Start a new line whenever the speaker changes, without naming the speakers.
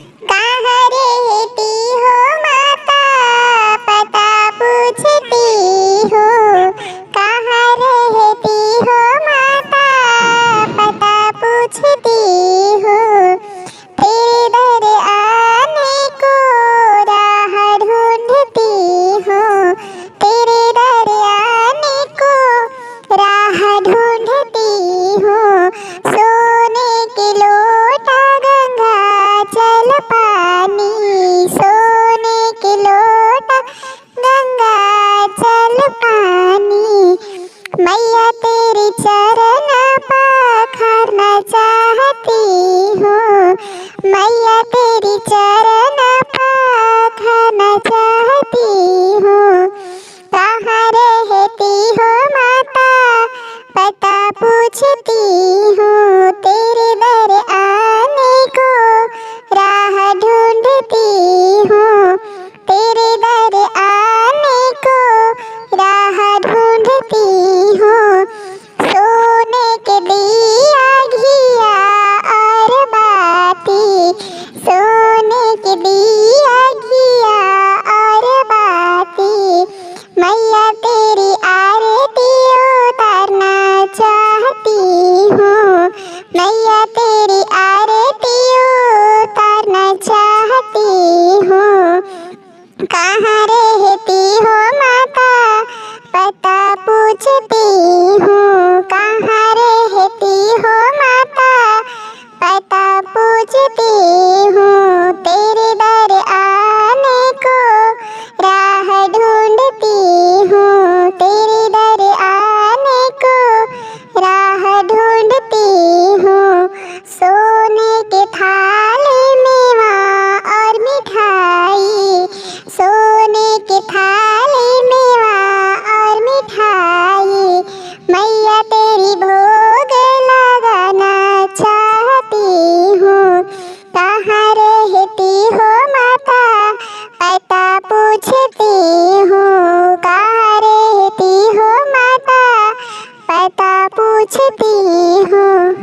कहाँ रहती हो माता, पता पूछती हो। कहाँ रहती हो माता, पता पूछती हो। तेरे दर आने को राह ढूंढती हो। तेरे दर आने को राह ढूंढती हो। सोने के लोटा गंगा जल पानी, सोने के लोटा गंगा जल पानी। मैया तेरे चरण पखारना चाहती हूँ। मैया तेरी चरण पखारना चाहती हूँ। कहाँ रहती हो माता, पता पूछती हूँ। तेरे दर आने को राह ढूंढती हूँ। तेरे दर आने को राह ढूंढती हूँ। सोने के दिया घिया और बाती, सोने के दिया घिया और बाती। मैया तेरी आरती उतारना चाहती हूँ। मैया तेरी आरती उतारना चाहती हूँ। कहाँ रहती हो माता, पता पूछती हूँ। कहाँ रहती हो माता, पता पूछती हूँ। तेरे दर आने को राह ढूंढती हूँ। तेरे दर आने को राह ढूंढती हूँ। सोने के थाली मेवा और मिठाई, सोने के थाली मेवा और मिठाई। मैया तेरी भोग लगाना चाहती हूँ। कहाँ रहती हो माता, पता पूछती हूँ। कहाँ रहती हो माता, पता पूछती हूँ।